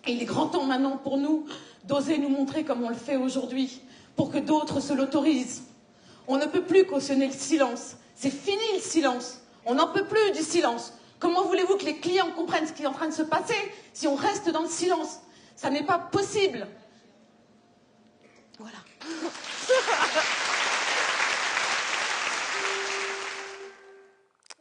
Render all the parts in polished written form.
Et il est grand temps maintenant pour nous d'oser nous montrer comme on le fait aujourd'hui, pour que d'autres se l'autorisent. On ne peut plus cautionner le silence. C'est fini le silence. On n'en peut plus du silence. Comment voulez-vous que les clients comprennent ce qui est en train de se passer si on reste dans le silence? Ça n'est pas possible. Voilà.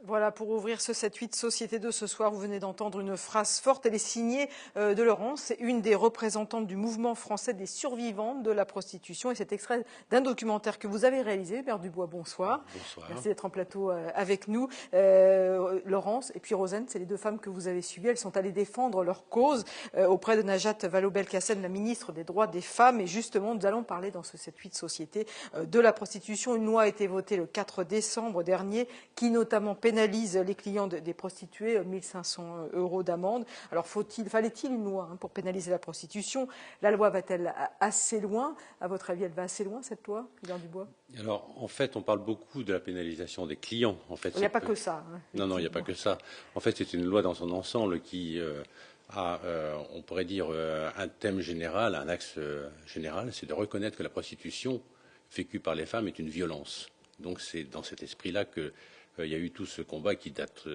Voilà, pour ouvrir ce 7-8 Société 2 ce soir, vous venez d'entendre une phrase forte. Elle est signée de Laurence, c'est une des représentantes du mouvement français des survivantes de la prostitution. Et cet extrait d'un documentaire que vous avez réalisé. Hubert Dubois, bonsoir. Bonsoir. Merci d'être en plateau avec nous. Laurence et puis Rosane, c'est les deux femmes que vous avez suivies. Elles sont allées défendre leur cause auprès de Najat Vallaud-Belkacem, la ministre des Droits des Femmes. Et justement, nous allons parler dans ce 7-8 Société de la prostitution. Une loi a été votée le 4 décembre dernier qui notamment pénalise les clients des prostituées, 1 500 € d'amende. Alors fallait-il une loi pour pénaliser la prostitution? La loi va-t-elle assez loin? À votre avis, elle va assez loin, cette loi, Hubert Dubois? Alors, en fait, on parle beaucoup de la pénalisation des clients. En fait, il n'y a pas que ça. Hein, non, il n'y a pas que ça. En fait, c'est une loi dans son ensemble qui a, on pourrait dire, un thème général, un axe général, c'est de reconnaître que la prostitution vécue par les femmes est une violence. Donc, c'est dans cet esprit-là que il y a eu tout ce combat qui date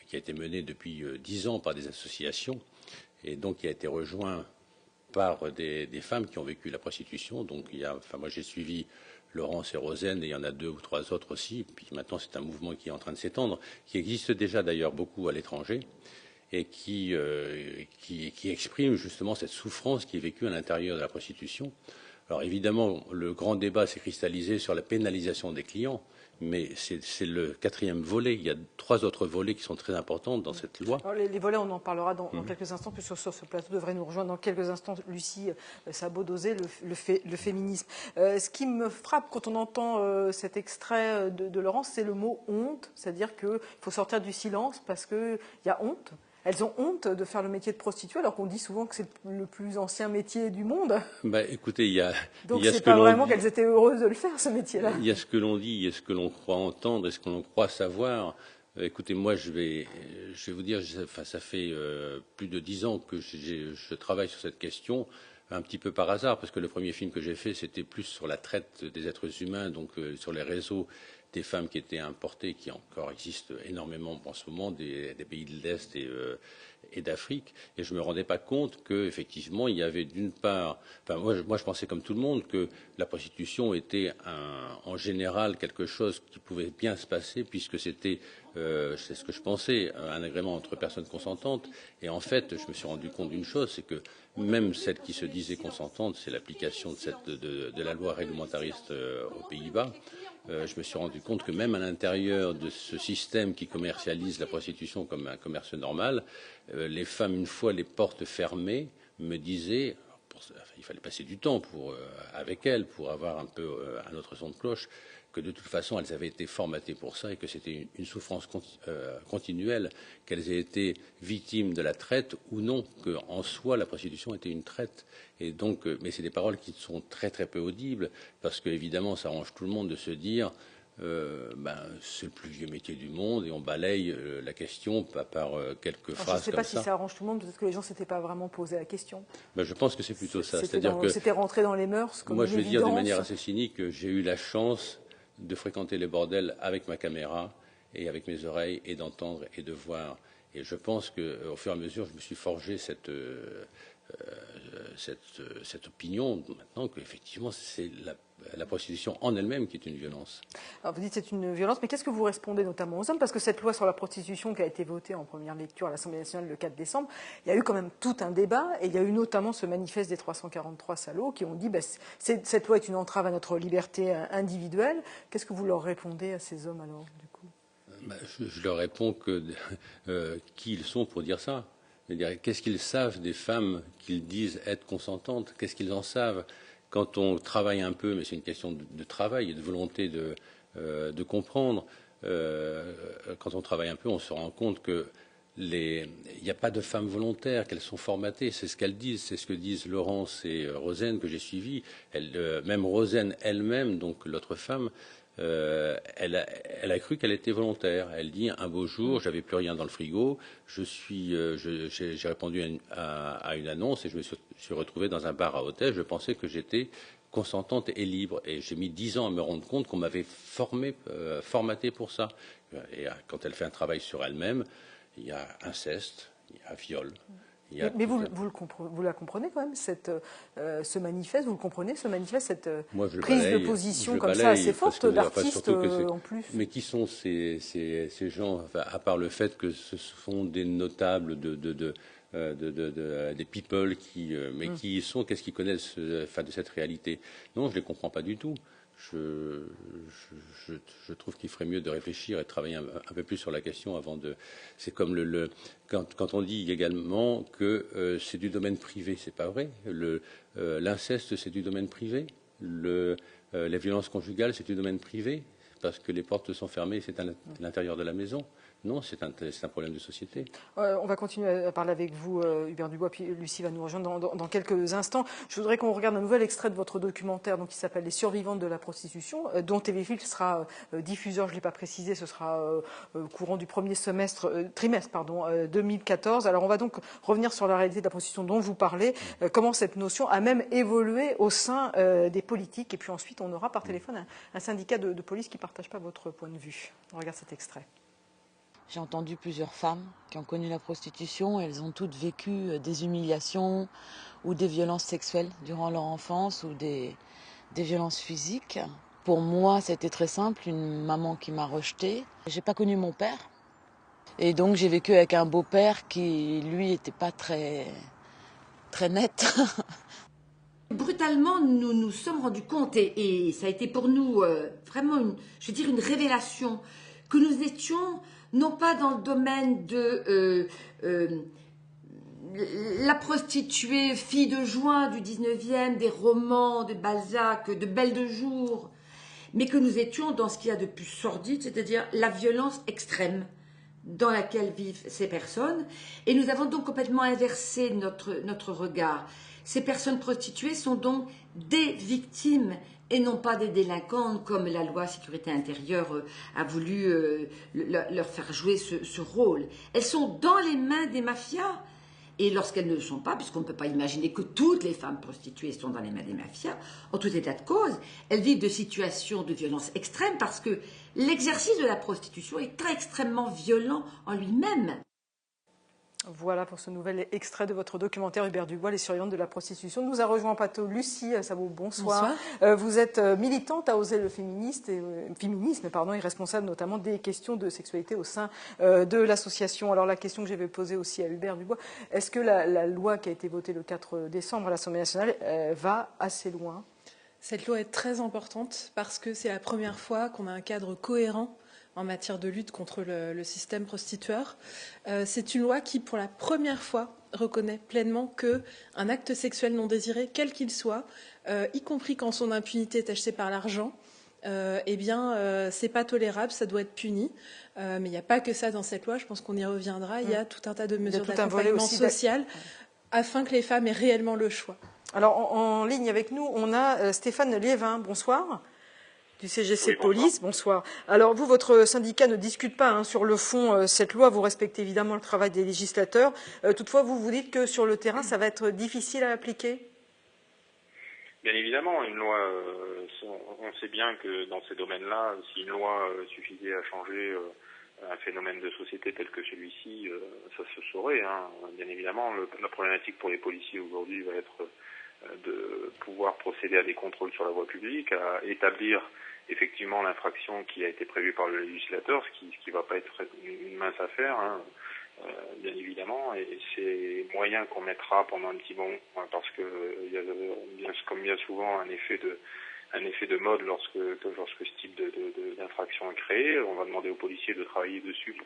qui a été mené depuis 10 ans par des associations et donc qui a été rejoint par des femmes qui ont vécu la prostitution. Donc moi j'ai suivi Laurence et Rosane et il y en a 2 ou 3 autres aussi. Puis maintenant c'est un mouvement qui est en train de s'étendre, qui existe déjà d'ailleurs beaucoup à l'étranger et qui exprime justement cette souffrance qui est vécue à l'intérieur de la prostitution. Alors évidemment, le grand débat s'est cristallisé sur la pénalisation des clients. Mais c'est le 4e volet. Il y a 3 autres volets qui sont très importants dans cette loi. Alors les volets, on en parlera dans quelques instants, puisque sur ce plateau devrait nous rejoindre dans quelques instants Lucie Sabot-Dosé, le féminisme. Ce qui me frappe quand on entend cet extrait de Laurence, c'est le mot honte, c'est-à-dire qu'il faut sortir du silence parce qu'il y a honte. Elles ont honte de faire le métier de prostituée, alors qu'on dit souvent que c'est le plus ancien métier du monde. Écoutez, il y a donc il y a c'est ce que pas l'on vraiment dit, qu'elles étaient heureuses de le faire, ce métier-là. Il y a ce que l'on dit, il y a ce que l'on croit entendre et ce que l'on croit savoir. Écoutez, moi, je vais vous dire, ça fait plus de 10 ans que je travaille sur cette question, un petit peu par hasard, parce que le premier film que j'ai fait, c'était plus sur la traite des êtres humains, donc sur les réseaux des femmes qui étaient importées, qui encore existent énormément en ce moment, des pays de l'Est et d'Afrique. Et je ne me rendais pas compte qu'effectivement, il y avait d'une part... moi, je pensais comme tout le monde que la prostitution était en général quelque chose qui pouvait bien se passer, puisque c'était, c'est ce que je pensais, un agrément entre personnes consentantes. Et en fait, je me suis rendu compte d'une chose, c'est que même celles qui se disaient consentantes, c'est l'application de la loi réglementariste aux Pays-Bas. Je me suis rendu compte que même à l'intérieur de ce système qui commercialise la prostitution comme un commerce normal, les femmes, une fois les portes fermées, me disaient, il fallait passer du temps avec elles pour avoir un peu un autre son de cloche, que de toute façon elles avaient été formatées pour ça et que c'était une souffrance continuelle, qu'elles aient été victimes de la traite ou non, qu'en soi la prostitution était une traite. Et donc, mais c'est des paroles qui sont très très peu audibles, parce qu'évidemment ça arrange tout le monde de se dire c'est le plus vieux métier du monde et on balaye la question par quelques phrases comme ça. Je ne sais pas si ça arrange tout le monde, peut-être que les gens ne s'étaient pas vraiment posé la question. Je pense que c'est plutôt ça. C'est-à-dire que c'était rentré dans les mœurs comme moi, une je vais dire de évidence. manière assez cynique que j'ai eu la chance de fréquenter les bordels avec ma caméra et avec mes oreilles et d'entendre et de voir. Et je pense qu'au fur et à mesure, je me suis forgé cette opinion maintenant qu'effectivement c'est la prostitution en elle-même qui est une violence. Alors vous dites c'est une violence, mais qu'est-ce que vous répondez notamment aux hommes? Parce que cette loi sur la prostitution qui a été votée en première lecture à l'Assemblée nationale le 4 décembre, il y a eu quand même tout un débat et il y a eu notamment ce manifeste des 343 salauds qui ont dit cette loi est une entrave à notre liberté individuelle. Qu'est-ce que vous leur répondez à ces hommes alors du coup? Je leur réponds qui ils sont pour dire ça. Qu'est-ce qu'ils savent des femmes qu'ils disent être consentantes? Qu'est-ce qu'ils en savent? Quand on travaille un peu, mais c'est une question de travail et de volonté de comprendre, quand on travaille un peu, on se rend compte que il n'y a pas de femmes volontaires, qu'elles sont formatées. C'est ce qu'elles disent, c'est ce que disent Laurence et Rosane que j'ai suivies. Même Rosane elle-même, donc l'autre femme, elle a cru qu'elle était volontaire. Elle dit un beau jour, j'avais plus rien dans le frigo, j'ai répondu à une annonce et je me suis retrouvé dans un bar à hôtel. Je pensais que j'étais consentante et libre. Et j'ai mis 10 ans à me rendre compte qu'on m'avait formaté pour ça. Et quand elle fait un travail sur elle-même, il y a inceste, il y a viol. Mais vous la comprenez quand même, ce manifeste, vous le comprenez, ce manifeste, cette prise de position comme ça assez forte d'artistes en plus. Mais qui sont ces gens, enfin, à part le fait que ce sont des notables des people mais qui sont, qu'est-ce qu'ils connaissent de cette réalité? Non, je les comprends pas du tout. Je trouve qu'il ferait mieux de réfléchir et de travailler un peu plus sur la question avant de. C'est comme quand on dit également que c'est du domaine privé, c'est pas vrai. L'inceste, c'est du domaine privé. La violence conjugale, c'est du domaine privé parce que les portes sont fermées, c'est à l'intérieur de la maison. Non, c'est un problème de société. On va continuer à parler avec vous, Hubert Dubois, puis Lucie va nous rejoindre dans quelques instants. Je voudrais qu'on regarde un nouvel extrait de votre documentaire qui s'appelle « Les survivantes de la prostitution », dont TV-Film sera diffuseur, je ne l'ai pas précisé, ce sera courant du premier trimestre 2014. Alors on va donc revenir sur la réalité de la prostitution dont vous parlez, comment cette notion a même évolué au sein des politiques. Et puis ensuite, on aura par téléphone un syndicat de police qui ne partage pas votre point de vue. On regarde cet extrait. J'ai entendu plusieurs femmes qui ont connu la prostitution. Elles ont toutes vécu des humiliations ou des violences sexuelles durant leur enfance ou des violences physiques. Pour moi, c'était très simple, une maman qui m'a rejetée. J'ai pas connu mon père. Et donc j'ai vécu avec un beau-père qui, lui, était pas très net. Brutalement, nous nous sommes rendus compte, et ça a été pour nous vraiment une révélation, que nous étions non pas dans le domaine de la prostituée fille de juin du 19e, des romans de Balzac, de Belle de jour, mais que nous étions dans ce qu'il y a de plus sordide, c'est-à-dire la violence extrême dans laquelle vivent ces personnes. Et nous avons donc complètement inversé notre regard. Ces personnes prostituées sont donc des victimes et non pas des délinquantes, comme la loi sécurité intérieure a voulu leur faire jouer ce rôle. Elles sont dans les mains des mafias. Et lorsqu'elles ne le sont pas, puisqu'on ne peut pas imaginer que toutes les femmes prostituées sont dans les mains des mafias, en tout état de cause, elles vivent de situations de violence extrême parce que l'exercice de la prostitution est très extrêmement violent en lui-même. Voilà pour ce nouvel extrait de votre documentaire Hubert Dubois, Les survivantes de la prostitution. Nous a rejoint en plateau Lucie Sabot, bonsoir. Vous êtes militante à Oser le féminisme et responsable notamment des questions de sexualité au sein de l'association. Alors la question que j'avais posée aussi à Hubert Dubois, est-ce que la loi qui a été votée le 4 décembre à l'Assemblée nationale va assez loin? Cette loi est très importante parce que c'est la première fois qu'on a un cadre cohérent en matière de lutte contre le système prostitueur. C'est une loi qui, pour la première fois, reconnaît pleinement qu'un acte sexuel non désiré, quel qu'il soit, y compris quand son impunité est achetée par l'argent, c'est pas tolérable, ça doit être puni. Mais il n'y a pas que ça dans cette loi, je pense qu'on y reviendra. Il y a tout un tas de mesures d'accompagnement social afin que les femmes aient réellement le choix. Alors, en ligne avec nous, on a Stéphane Liévin. Bonsoir. Du CGC oui, Police, bonsoir. Alors vous, votre syndicat ne discute pas sur le fond cette loi, vous respectez évidemment le travail des législateurs. Toutefois, vous dites que sur le terrain, ça va être difficile à appliquer? Bien évidemment, une loi, on sait bien que dans ces domaines-là, si une loi suffisait à changer un phénomène de société tel que celui-ci, ça se saurait. Bien évidemment, la problématique pour les policiers aujourd'hui va être de pouvoir procéder à des contrôles sur la voie publique, à établir effectivement l'infraction qui a été prévue par le législateur, ce qui va pas être une mince affaire, bien évidemment, et c'est moyen qu'on mettra pendant un petit moment, parce que il y a comme bien souvent un effet de mode lorsque ce type d'infraction est créé. On va demander aux policiers de travailler dessus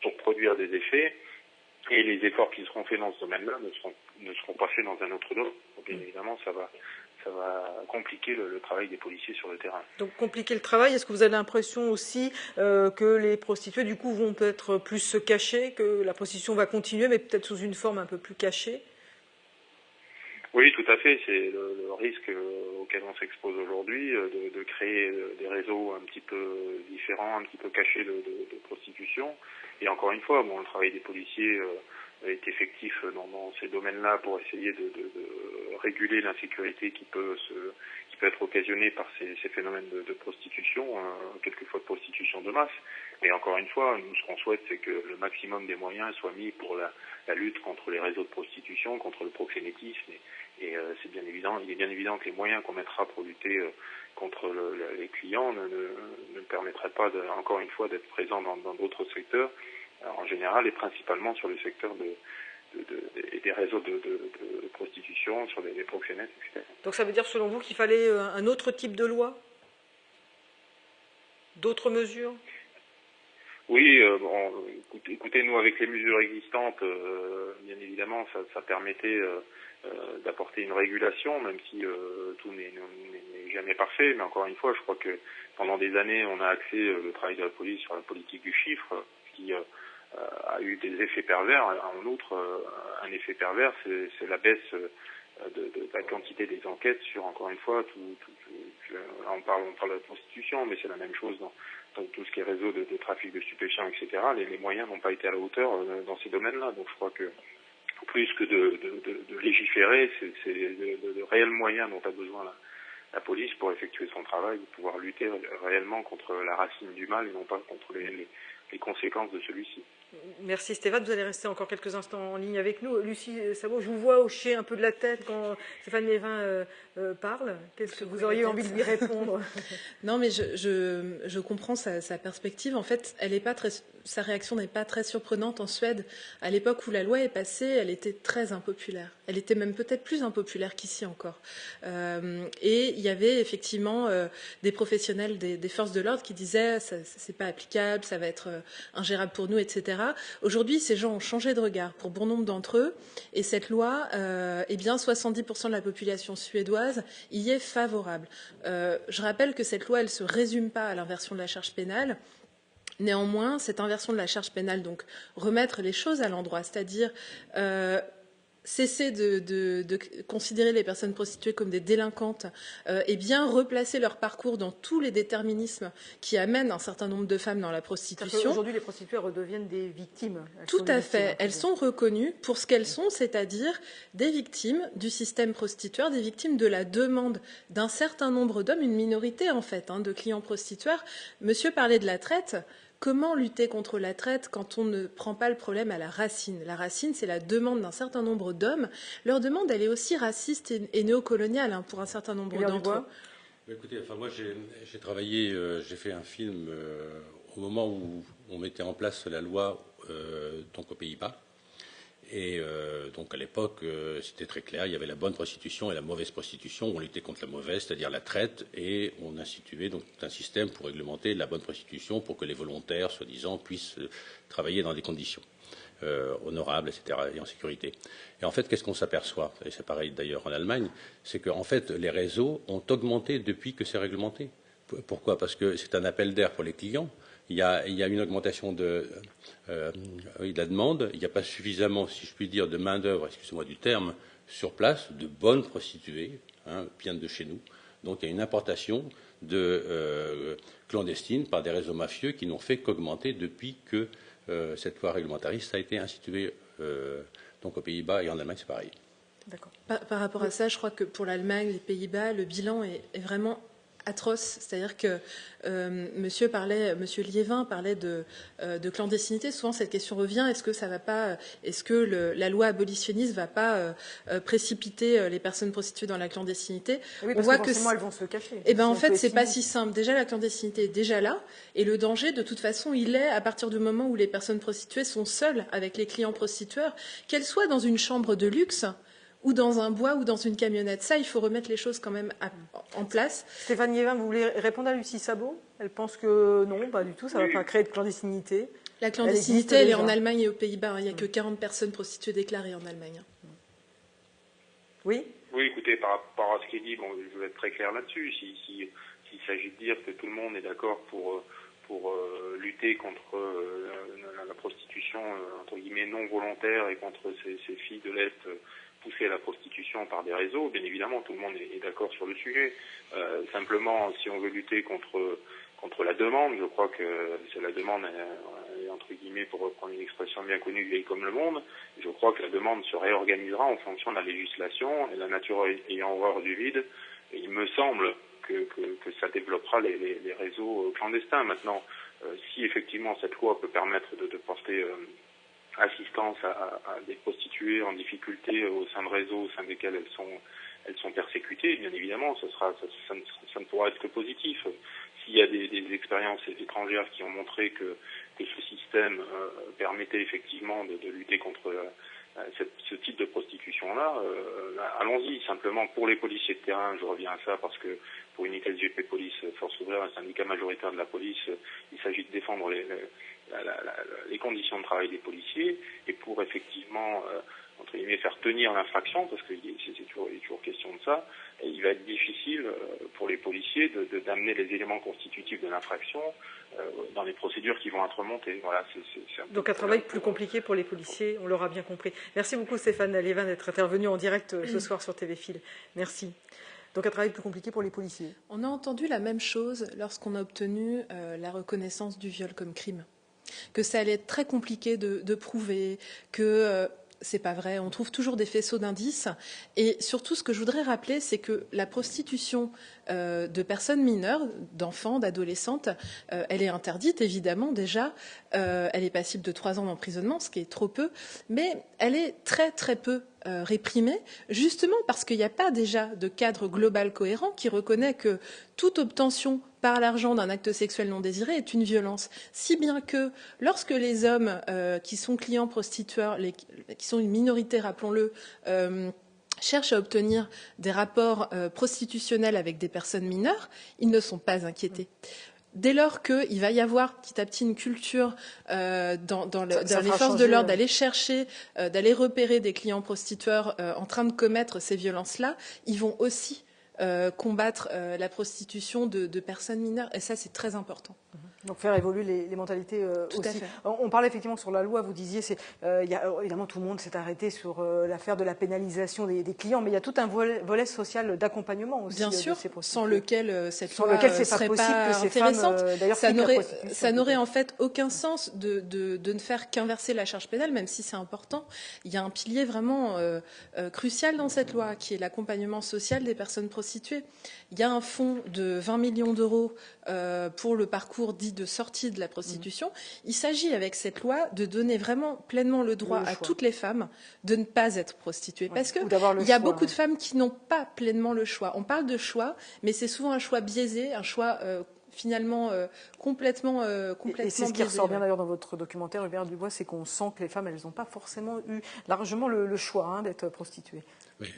pour produire des effets. Et les efforts qui seront faits dans ce domaine-là ne seront pas faits dans un autre domaine. Donc, bien évidemment, ça va compliquer le travail des policiers sur le terrain. Donc compliquer le travail, est-ce que vous avez l'impression aussi que les prostituées du coup vont peut-être plus se cacher, que la prostitution va continuer mais peut-être sous une forme un peu plus cachée? Oui, tout à fait. C'est le risque auquel on s'expose aujourd'hui, de créer des réseaux un petit peu différents, un petit peu cachés de prostitution. Et encore une fois, bon, le travail des policiers est effectif dans ces domaines-là pour essayer de réguler l'insécurité qui peut être occasionnée par ces phénomènes de prostitution, quelquefois de prostitution de masse. Mais encore une fois, nous, ce qu'on souhaite, c'est que le maximum des moyens soient mis pour la lutte contre les réseaux de prostitution, contre le proxénétisme. Et c'est bien évident, il est bien évident que les moyens qu'on mettra pour lutter contre les clients ne permettraient pas, encore une fois, d'être présents dans d'autres secteurs, en général, et principalement sur le secteur des réseaux de prostitution, sur les proxénètes, etc. Donc ça veut dire, selon vous, qu'il fallait un autre type de loi? D'autres mesures? Oui, écoutez, nous, avec les mesures existantes, bien évidemment, ça permettait d'apporter une régulation, même si tout n'est jamais parfait. Mais encore une fois, je crois que pendant des années, on a axé le travail de la police sur la politique du chiffre, qui a eu des effets pervers. En outre, un effet pervers, c'est la baisse de la quantité des enquêtes sur, encore une fois, on parle de la prostitution, mais c'est la même chose dans tout ce qui est réseau de trafic de stupéfiants, etc. Les moyens n'ont pas été à la hauteur dans ces domaines-là. Donc je crois que plus que de légiférer, c'est de réels moyens dont a besoin la police pour effectuer son travail, de pouvoir lutter réellement contre la racine du mal et non pas contre les conséquences de celui-ci. Merci Stéphane, vous allez rester encore quelques instants en ligne avec nous. Lucie Sabot, je vous vois hocher un peu de la tête quand Stéphane Liévin parle. Qu'est-ce que vous auriez envie de lui répondre? Non, mais je comprends sa perspective. En fait, sa réaction n'est pas très surprenante en Suède. À l'époque où la loi est passée, elle était très impopulaire. Elle était même peut-être plus impopulaire qu'ici encore. Et il y avait effectivement des professionnels des forces de l'ordre qui disaient c'est pas applicable, ça va être ingérable pour nous, etc. Aujourd'hui, ces gens ont changé de regard pour bon nombre d'entre eux, et cette loi, 70% de la population suédoise y est favorable. Je rappelle que cette loi, elle se résume pas à l'inversion de la charge pénale. Néanmoins, cette inversion de la charge pénale, donc remettre les choses à l'endroit, c'est-à-dire cesser de considérer les personnes prostituées comme des délinquantes et bien replacer leur parcours dans tous les déterminismes qui amènent un certain nombre de femmes dans la prostitution. Aujourd'hui, les prostituées redeviennent des victimes. Tout à fait. Elles sont reconnues pour ce qu'elles sont, c'est-à-dire des victimes du système prostitueur, des victimes de la demande d'un certain nombre d'hommes, une minorité en fait, de clients prostitueurs. Monsieur parlait de la traite. Comment lutter contre la traite quand on ne prend pas le problème à la racine? La racine, c'est la demande d'un certain nombre d'hommes. Leur demande, elle est aussi raciste et néocoloniale pour un certain nombre d'entre eux. Écoutez, moi j'ai travaillé, j'ai fait un film au moment où on mettait en place la loi donc aux Pays-Bas. Et donc à l'époque, c'était très clair, il y avait la bonne prostitution et la mauvaise prostitution. On luttait contre la mauvaise, c'est-à-dire la traite, et on instituait donc un système pour réglementer la bonne prostitution, pour que les volontaires, soi-disant, puissent travailler dans des conditions honorables, etc., et en sécurité. Et en fait, qu'est-ce qu'on s'aperçoit, et c'est pareil d'ailleurs en Allemagne, c'est qu'en fait, les réseaux ont augmenté depuis que c'est réglementé. Pourquoi? Parce que c'est un appel d'air pour les clients. Il y a une augmentation de la demande. Il n'y a pas suffisamment, si je puis dire, de main-d'œuvre, excusez-moi du terme, sur place, de bonnes prostituées, bien de chez nous. Donc il y a une importation de clandestines par des réseaux mafieux qui n'ont fait qu'augmenter depuis que cette loi réglementariste a été instituée donc aux Pays-Bas, et en Allemagne, c'est pareil. D'accord. Par rapport à ça, je crois que pour l'Allemagne, les Pays-Bas, le bilan est vraiment atroce, c'est-à-dire que Monsieur Liévin parlait de clandestinité. Souvent, cette question revient est-ce que la loi abolitionniste va pas précipiter les personnes prostituées dans la clandestinité? Oui, parce que forcément, elles vont se cacher. Eh ben, en fait, c'est pas si simple. Déjà, la clandestinité est déjà là, et le danger, de toute façon, il est à partir du moment où les personnes prostituées sont seules avec les clients prostitueurs, qu'elles soient dans une chambre de luxe ou dans un bois, ou dans une camionnette. Ça, il faut remettre les choses quand même en place. Stéphane Liévin, vous voulez répondre à Lucie Sabot? Elle pense que non, pas du tout, ça ne va pas créer de clandestinité. La clandestinité, elle est en Allemagne et aux Pays-Bas. Il n'y a que 40 personnes prostituées déclarées en Allemagne. Oui? Oui, écoutez, par rapport à ce qui est dit, bon, je vais être très clair là-dessus. S'il s'agit de dire que tout le monde est d'accord pour lutter contre la prostitution, entre guillemets, non volontaire, et contre ces filles de l'Est poussées à la prostitution par des réseaux. Bien évidemment, tout le monde est d'accord sur le sujet. Simplement, si on veut lutter contre la demande, je crois que c'est la demande, entre guillemets, pour reprendre une expression bien connue, vieille comme le monde, je crois que la demande se réorganisera en fonction de la législation, et la nature ayant horreur du vide, il me semble que ça développera les réseaux clandestins. Maintenant, si effectivement cette loi peut permettre de porter assistance à des prostituées en difficulté au sein de réseaux au sein desquels elles sont persécutées, bien évidemment, ça ne pourra être que positif. S'il y a des expériences étrangères qui ont montré que ce système permettait effectivement de lutter contre ce type de prostitution-là, allons-y. Simplement, pour les policiers de terrain, je reviens à ça parce que pour Unité SGP Police Force Ouvrière, un syndicat majoritaire de la police, il s'agit de défendre les conditions de travail des policiers, et pour effectivement entre guillemets faire tenir l'infraction, parce que c'est toujours question de ça, et il va être difficile pour les policiers d'amener les éléments constitutifs de l'infraction dans les procédures qui vont être remontées. Voilà, donc un travail plus compliqué pour les policiers, on l'aura bien compris. Merci beaucoup Stéphane Lévin d'être intervenu en direct ce soir sur TV Fil. Merci. Donc un travail plus compliqué pour les policiers. On a entendu la même chose lorsqu'on a obtenu la reconnaissance du viol comme crime. Que ça allait être très compliqué de prouver, que c'est pas vrai, on trouve toujours des faisceaux d'indices. Et surtout, ce que je voudrais rappeler, c'est que la prostitution de personnes mineures, d'enfants, d'adolescentes, elle est interdite, évidemment, déjà. Elle est passible de 3 ans d'emprisonnement, ce qui est trop peu, mais elle est très, très peu réprimée, justement parce qu'il n'y a pas déjà de cadre global cohérent qui reconnaît que toute obtention par l'argent d'un acte sexuel non désiré est une violence. Si bien que lorsque les hommes qui sont clients prostitueurs, qui sont une minorité, rappelons-le, cherchent à obtenir des rapports prostitutionnels avec des personnes mineures, ils ne sont pas inquiétés. Dès lors qu'il va y avoir petit à petit une culture dans les forces de l'ordre d'aller chercher, d'aller repérer des clients prostitueurs en train de commettre ces violences-là, ils vont aussi combattre la prostitution de personnes mineures. Et ça, c'est très important. Donc faire évoluer les mentalités Tout aussi. À fait. On parlait effectivement sur la loi, vous disiez, évidemment tout le monde s'est arrêté sur l'affaire de la pénalisation des clients, mais il y a tout un volet social d'accompagnement aussi. Bien sûr, sans lequel cette loi lequel c'est serait possible pas que ces intéressante. femmes, d'ailleurs, Ça n'aurait en fait aucun sens de ne faire qu'inverser la charge pénale, même si c'est important. Il y a un pilier vraiment crucial dans cette loi, qui est l'accompagnement social des personnes prostituées. Il y a un fonds de 20 millions d'euros pour le parcours dit de sortie de la prostitution. Il s'agit avec cette loi de donner vraiment pleinement le droit à toutes les femmes de ne pas être prostituées. Parce qu'il y a beaucoup de femmes qui n'ont pas pleinement le choix. On parle de choix, mais c'est souvent un choix biaisé, un choix finalement complètement et c'est ce qui ressort bien d'ailleurs dans votre documentaire, Hubert Dubois, c'est qu'on sent que les femmes, elles n'ont pas forcément eu largement le choix d'être prostituées. Oui,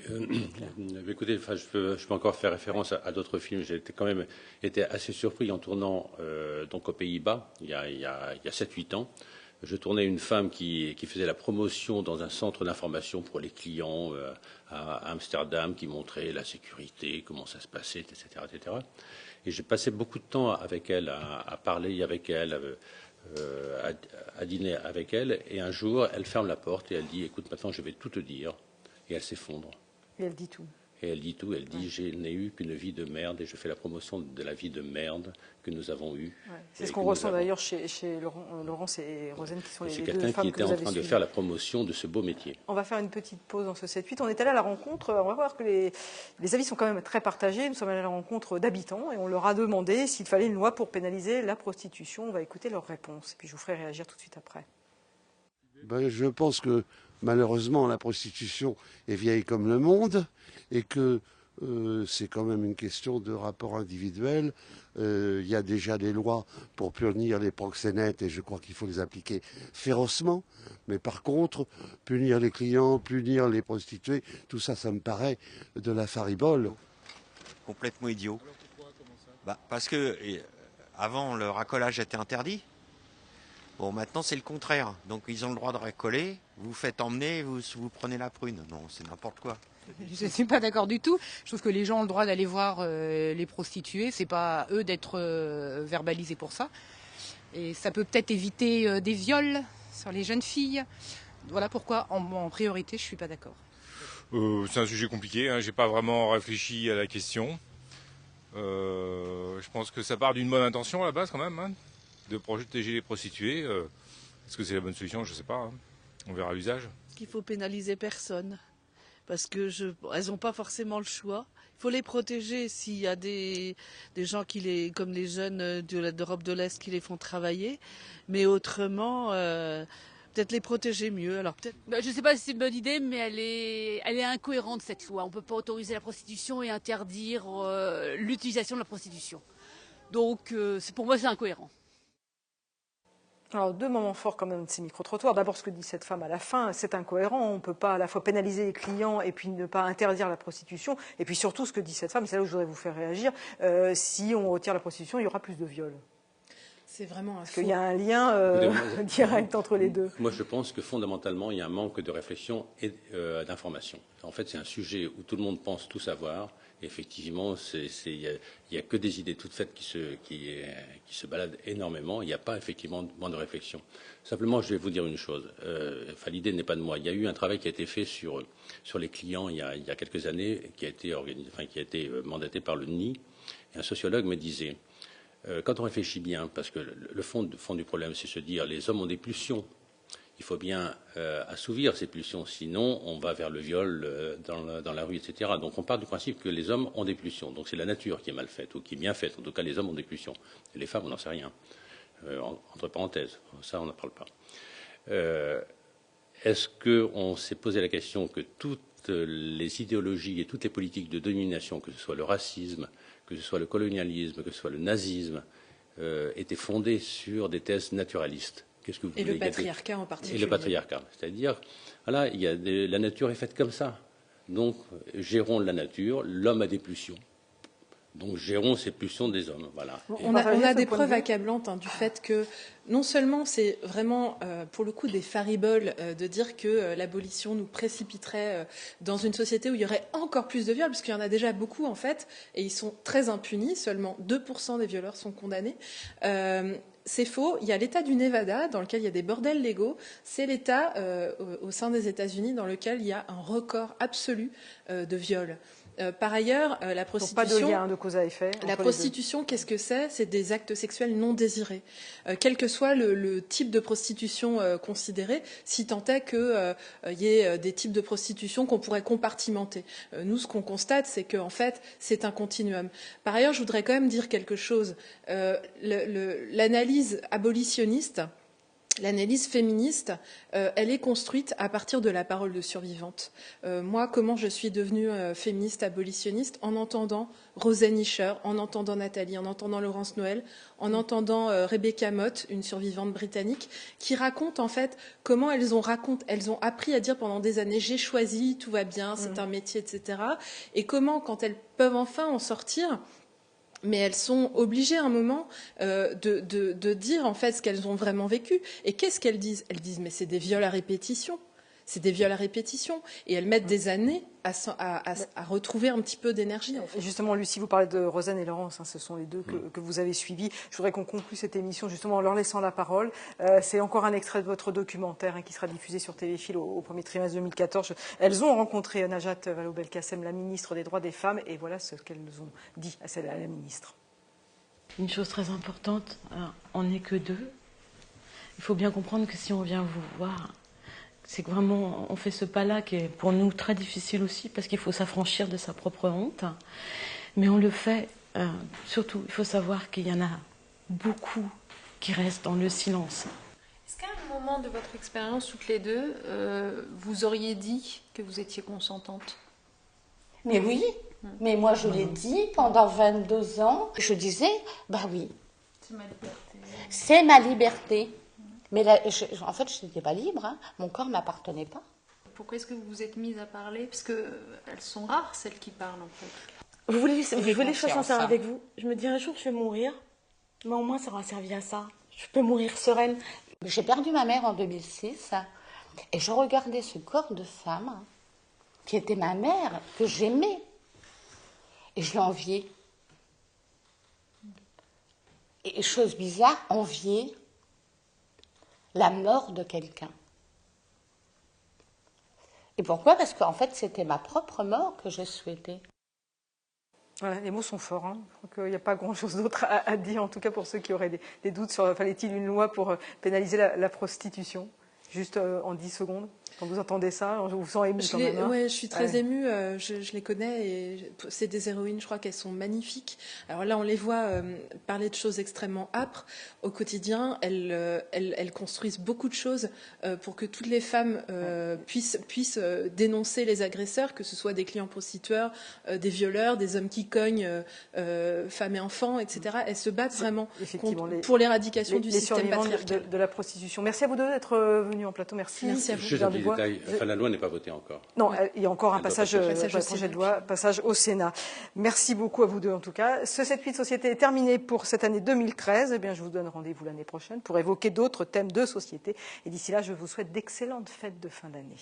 écoutez, je peux encore faire référence à d'autres films. J'ai quand même été assez surpris en tournant donc aux Pays-Bas il y a 7-8 ans. Je tournais une femme qui faisait la promotion dans un centre d'information pour les clients à Amsterdam, qui montrait la sécurité, comment ça se passait, etc., etc. Et j'ai passé beaucoup de temps avec elle, à parler avec elle, à dîner avec elle. Et un jour, elle ferme la porte et elle dit « Écoute, maintenant, je vais tout te dire ». Et elle s'effondre. Et elle dit tout. Et elle dit tout. Elle dit je n'ai eu qu'une vie de merde et je fais la promotion de la vie de merde que nous avons eue. Ouais. C'est ce qu'on ressent d'ailleurs chez Laurence et Rosane, qui sont les deux femmes que vous avez suivies. C'est quelqu'un qui était en train de faire la promotion de ce beau métier. On va faire une petite pause dans ce 7-8. On est allé à la rencontre. On va voir que les avis sont quand même très partagés. Nous sommes allés à la rencontre d'habitants et on leur a demandé s'il fallait une loi pour pénaliser la prostitution. On va écouter leurs réponses. Et puis je vous ferai réagir tout de suite après. Je pense que malheureusement la prostitution est vieille comme le monde et que c'est quand même une question de rapport individuel. Il y a déjà des lois pour punir les proxénètes et je crois qu'il faut les appliquer férocement. Mais par contre, punir les clients, punir les prostituées, tout ça, ça me paraît de la faribole. Complètement idiot. Parce que avant, le racolage était interdit. Bon, maintenant, c'est le contraire. Donc, ils ont le droit de racoler. Vous faites emmener, vous prenez la prune. Non, c'est n'importe quoi. Je ne suis pas d'accord du tout. Je trouve que les gens ont le droit d'aller voir les prostituées. C'est pas à eux d'être verbalisés pour ça. Et ça peut peut-être éviter des viols sur les jeunes filles. Voilà pourquoi, en priorité, je ne suis pas d'accord. C'est un sujet compliqué, hein, j'ai pas vraiment réfléchi à la question. Je pense que ça part d'une bonne intention à la base quand même, hein, de protéger les prostituées. Est-ce que c'est la bonne solution? Je sais pas, hein. On verra l'usage. Qu'il faut pénaliser personne, parce que elles n'ont pas forcément le choix. Il faut les protéger s'il y a des gens comme les jeunes d'Europe de l'Est qui les font travailler, mais autrement, peut-être les protéger mieux. Alors peut-être. Je ne sais pas si c'est une bonne idée, mais elle est incohérente cette loi. On ne peut pas autoriser la prostitution et interdire l'utilisation de la prostitution. Donc pour moi c'est incohérent. Alors, deux moments forts quand même de ces micro-trottoirs. D'abord, ce que dit cette femme à la fin, c'est incohérent. On ne peut pas à la fois pénaliser les clients et puis ne pas interdire la prostitution. Et puis surtout, ce que dit cette femme, c'est là où je voudrais vous faire réagir, si on retire la prostitution, il y aura plus de viols. C'est vraiment un Parce qu'il y a un lien direct entre les deux. Moi, je pense que fondamentalement, il y a un manque de réflexion et d'information. En fait, c'est un sujet où tout le monde pense tout savoir. Et effectivement, il n'y a que des idées toutes faites qui se baladent énormément. Il n'y a pas effectivement de réflexion. Simplement, je vais vous dire une chose. L'idée n'est pas de moi. Il y a eu un travail qui a été fait sur les clients il y a quelques années, qui a été mandaté par le NI. Et un sociologue me disait, quand on réfléchit bien, parce que le fond du problème, c'est se dire les hommes ont des pulsions. Il faut bien assouvir ces pulsions, sinon on va vers le viol dans la rue, etc. Donc on part du principe que les hommes ont des pulsions. Donc c'est la nature qui est mal faite, ou qui est bien faite. En tout cas, les hommes ont des pulsions. Et les femmes, on n'en sait rien. Entre parenthèses, ça on n'en parle pas. Est-ce qu'on s'est posé la question que toutes les idéologies et toutes les politiques de domination, que ce soit le racisme, que ce soit le colonialisme, que ce soit le nazisme, étaient fondées sur des thèses naturalistes? Qu'est-ce que vous voulez? Le patriarcat en particulier. Et le patriarcat. C'est-à-dire, voilà, la nature est faite comme ça. Donc, gérons la nature, l'homme a des pulsions. Donc, gérons ces pulsions des hommes. Voilà. On a des preuves accablantes du fait que, non seulement c'est vraiment, pour le coup, des fariboles de dire que l'abolition nous précipiterait dans une société où il y aurait encore plus de viols, parce qu'il y en a déjà beaucoup, en fait, et ils sont très impunis. Seulement 2% des violeurs sont condamnés. C'est faux. Il y a l'État du Nevada, dans lequel il y a des bordels légaux. C'est l'État au sein des États-Unis dans lequel il y a un record absolu de viols. Par ailleurs, la prostitution. Donc pas de lien de cause à effet. La prostitution, qu'est-ce que c'est? C'est des actes sexuels non désirés. Quel que soit le type de prostitution considéré, si tant est qu'il y ait des types de prostitution qu'on pourrait compartimenter. Nous, ce qu'on constate, c'est qu'en fait, c'est un continuum. Par ailleurs, je voudrais quand même dire quelque chose. L'analyse abolitionniste, l'analyse féministe, elle est construite à partir de la parole de survivante. Moi, comment je suis devenue féministe abolitionniste? En entendant Rosanne Isher, en entendant Nathalie, en entendant Laurence Noël, en entendant Rebecca Mott, une survivante britannique, qui raconte en fait comment elles ont appris à dire pendant des années « j'ai choisi, tout va bien, c'est un métier, etc. » Et comment, quand elles peuvent enfin en sortir, mais elles sont obligées à un moment de dire en fait ce qu'elles ont vraiment vécu. Et qu'est-ce qu'elles disent? Elles disent mais c'est des viols à répétition. C'est des viols à répétition. Et elles mettent des années à retrouver un petit peu d'énergie. En fait. Justement, Lucie, vous parlez de Rosanne et Laurence, ce sont les deux que vous avez suivis. Je voudrais qu'on conclue cette émission justement en leur laissant la parole. C'est encore un extrait de votre documentaire qui sera diffusé sur Téléfil au premier trimestre 2014. Elles ont rencontré Najat Vallaud-Belkacem, la ministre des Droits des Femmes, et voilà ce qu'elles ont dit à la ministre. Une chose très importante, on n'est que deux. Il faut bien comprendre que si on vient vous voir, c'est que vraiment, on fait ce pas-là qui est pour nous très difficile aussi, parce qu'il faut s'affranchir de sa propre honte. Mais on le fait, surtout, il faut savoir qu'il y en a beaucoup qui restent dans le silence. Est-ce qu'à un moment de votre expérience, toutes les deux, vous auriez dit que vous étiez consentante? Mais oui, mais moi je l'ai dit pendant 22 ans. Je disais, bah oui. C'est ma liberté. C'est ma liberté. Mais là, en fait, je n'étais pas libre. Hein. Mon corps ne m'appartenait pas. Pourquoi est-ce que vous vous êtes mise à parler? Parce qu'elles sont rares, celles qui parlent, en fait. Vous voulez que je sois sincère avec vous? Je me dis un jour, je vais mourir. Mais au moins, ça aura servi à ça. Je peux mourir sereine. J'ai perdu ma mère en 2006. Et je regardais ce corps de femme, qui était ma mère, que j'aimais. Et je l'enviais. Et chose bizarre, envier la mort de quelqu'un. Et pourquoi? Parce qu'en fait, c'était ma propre mort que je souhaitais. Voilà, les mots sont forts. Hein. Je crois qu'il n'y a pas grand-chose d'autre à dire, en tout cas pour ceux qui auraient des doutes sur fallait-il une loi pour pénaliser la prostitution. Juste en 10 secondes. Quand vous entendez ça, je vous sens ému quand même. Oui, je suis très émue. Je les connais et c'est des héroïnes, je crois qu'elles sont magnifiques. Alors là, on les voit parler de choses extrêmement âpres. Au quotidien, elles construisent beaucoup de choses pour que toutes les femmes puissent dénoncer les agresseurs, que ce soit des clients prostitueurs, des violeurs, des hommes qui cognent femmes et enfants, etc. Elles se battent vraiment pour l'éradication du système patriarcal. De la prostitution. Merci à vous deux d'être venus en plateau. Merci. Merci à vous. Juste un petit détail. Enfin, la loi n'est pas votée encore. Non, il y a encore un passage projet de loi, passage au Sénat. Merci beaucoup à vous deux en tout cas. Ce 7-8 Société est terminé pour cette année 2013. Eh bien, je vous donne rendez-vous l'année prochaine pour évoquer d'autres thèmes de société. Et d'ici là, je vous souhaite d'excellentes fêtes de fin d'année.